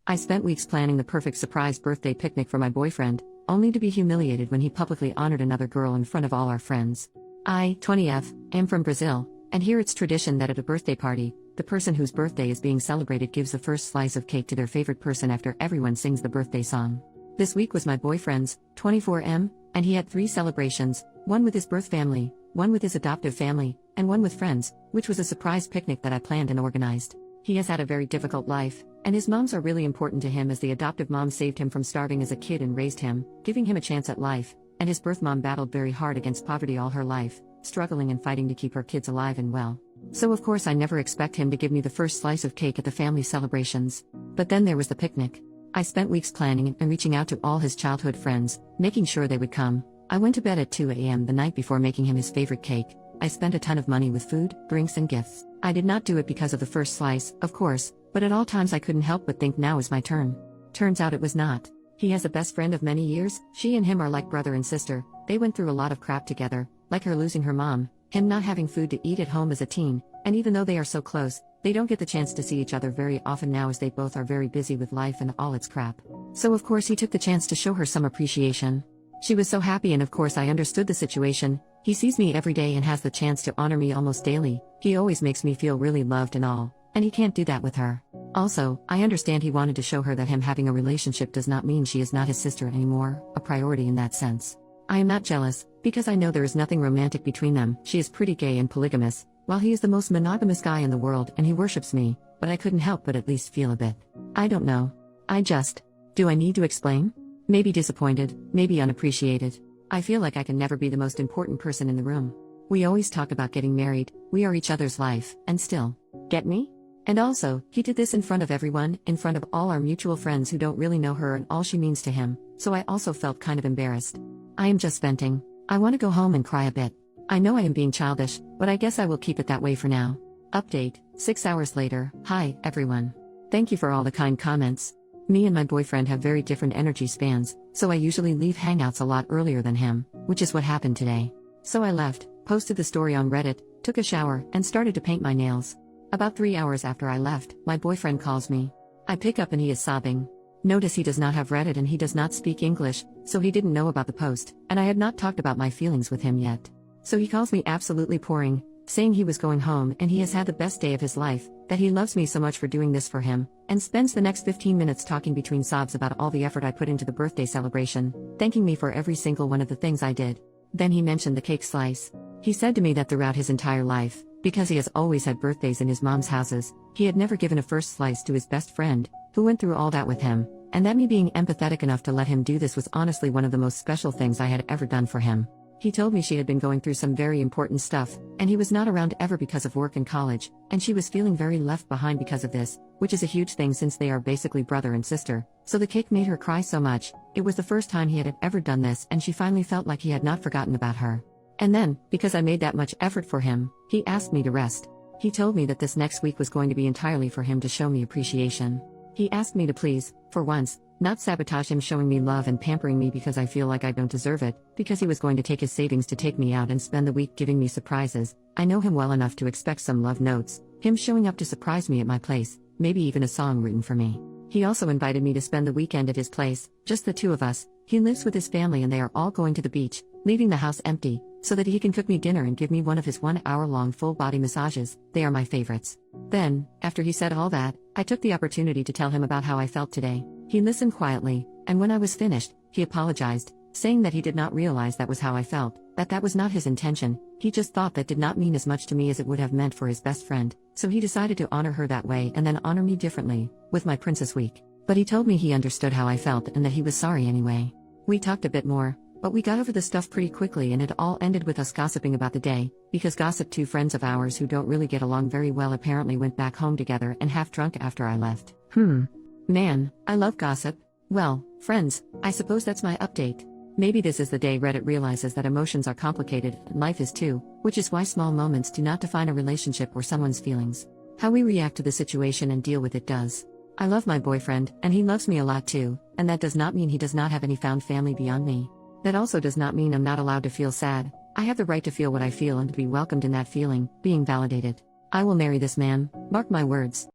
I spent weeks planning the perfect surprise birthday picnic for my boyfriend, only to be humiliated when he publicly honored another girl in front of all our friends. I, 20F, am from Brazil, and here it's tradition that at a birthday party, the person whose birthday is being celebrated gives the first slice of cake to their favorite person after everyone sings the birthday song. This week was my boyfriend's, 24M, and he had 3 celebrations, one with his birth family, one with his adoptive family, and one with friends, which was a surprise picnic that I planned and organized. He has had a very difficult life, and his moms are really important to him as the adoptive mom saved him from starving as a kid and raised him, giving him a chance at life, and his birth mom battled very hard against poverty all her life, struggling and fighting to keep her kids alive and well. So of course I never expect him to give me the first slice of cake at the family celebrations. But then there was the picnic. I spent weeks planning and reaching out to all his childhood friends, making sure they would come. I went to bed at 2 a.m. the night before making him his favorite cake. I spent a ton of money with food, drinks and gifts. I did not do it because of the first slice, of course, but at all times I couldn't help but think now is my turn. Turns out it was not. He has a best friend of many years, she and him are like brother and sister, they went through a lot of crap together, like her losing her mom, him not having food to eat at home as a teen, and even though they are so close, they don't get the chance to see each other very often now as they both are very busy with life and all its crap. So of course he took the chance to show her some appreciation. She was so happy and of course I understood the situation. He sees me every day and has the chance to honor me almost daily. He always makes me feel really loved and all, and he can't do that with her. Also, I understand he wanted to show her that him having a relationship does not mean she is not his sister anymore, a priority in that sense. I am not jealous, because I know there is nothing romantic between them. She is pretty gay and polygamous, while he is the most monogamous guy in the world and he worships me, but I couldn't help but at least feel a bit. I don't know. Do I need to explain? Maybe disappointed, maybe unappreciated. I feel like I can never be the most important person in the room. We always talk about getting married, we are each other's life, and still. Get me? And also, he did this in front of everyone, in front of all our mutual friends who don't really know her and all she means to him, so I also felt kind of embarrassed. I am just venting. I want to go home and cry a bit. I know I am being childish, but I guess I will keep it that way for now. Update, 6 hours later. Hi, everyone. Thank you for all the kind comments. Me and my boyfriend have very different energy spans, so I usually leave hangouts a lot earlier than him, which is what happened today. So I left, posted the story on Reddit, took a shower, and started to paint my nails. About 3 hours after I left, my boyfriend calls me. I pick up and he is sobbing. Notice he does not have Reddit and he does not speak English, so he didn't know about the post, and I had not talked about my feelings with him yet. So he calls me absolutely pouring, saying he was going home and he has had the best day of his life, that he loves me so much for doing this for him, and spends the next 15 minutes talking between sobs about all the effort I put into the birthday celebration, thanking me for every single one of the things I did. Then he mentioned the cake slice. He said to me that throughout his entire life, because he has always had birthdays in his mom's houses, he had never given a first slice to his best friend, who went through all that with him, and that me being empathetic enough to let him do this was honestly one of the most special things I had ever done for him. He told me she had been going through some very important stuff, and he was not around ever because of work and college, and she was feeling very left behind because of this, which is a huge thing since they are basically brother and sister, so the cake made her cry so much. It was the first time he had ever done this and she finally felt like he had not forgotten about her. And then, because I made that much effort for him, he asked me to rest. He told me that this next week was going to be entirely for him to show me appreciation. He asked me to please, for once, not sabotage him showing me love and pampering me because I feel like I don't deserve it, because he was going to take his savings to take me out and spend the week giving me surprises. I know him well enough to expect some love notes, him showing up to surprise me at my place, maybe even a song written for me. He also invited me to spend the weekend at his place, just the two of us. He lives with his family and they are all going to the beach, leaving the house empty, so that he can cook me dinner and give me one of his 1-hour-long full-body massages. They are my favorites. Then, after he said all that, I took the opportunity to tell him about how I felt today. He listened quietly, and when I was finished, he apologized, saying that he did not realize that was how I felt, that was not his intention. He just thought that did not mean as much to me as it would have meant for his best friend, so he decided to honor her that way and then honor me differently, with my Princess Week. But he told me he understood how I felt and that he was sorry anyway. We talked a bit more, but we got over the stuff pretty quickly and it all ended with us gossiping about the day, because two friends of ours who don't really get along very well apparently went back home together and half drunk after I left. Man, I love gossip. Well, friends, I suppose that's my update. Maybe this is the day Reddit realizes that emotions are complicated, and life is too, which is why small moments do not define a relationship or someone's feelings. How we react to the situation and deal with it does. I love my boyfriend, and he loves me a lot too, and that does not mean he does not have any found family beyond me. That also does not mean I'm not allowed to feel sad. I have the right to feel what I feel and to be welcomed in that feeling, being validated. I will marry this man, mark my words.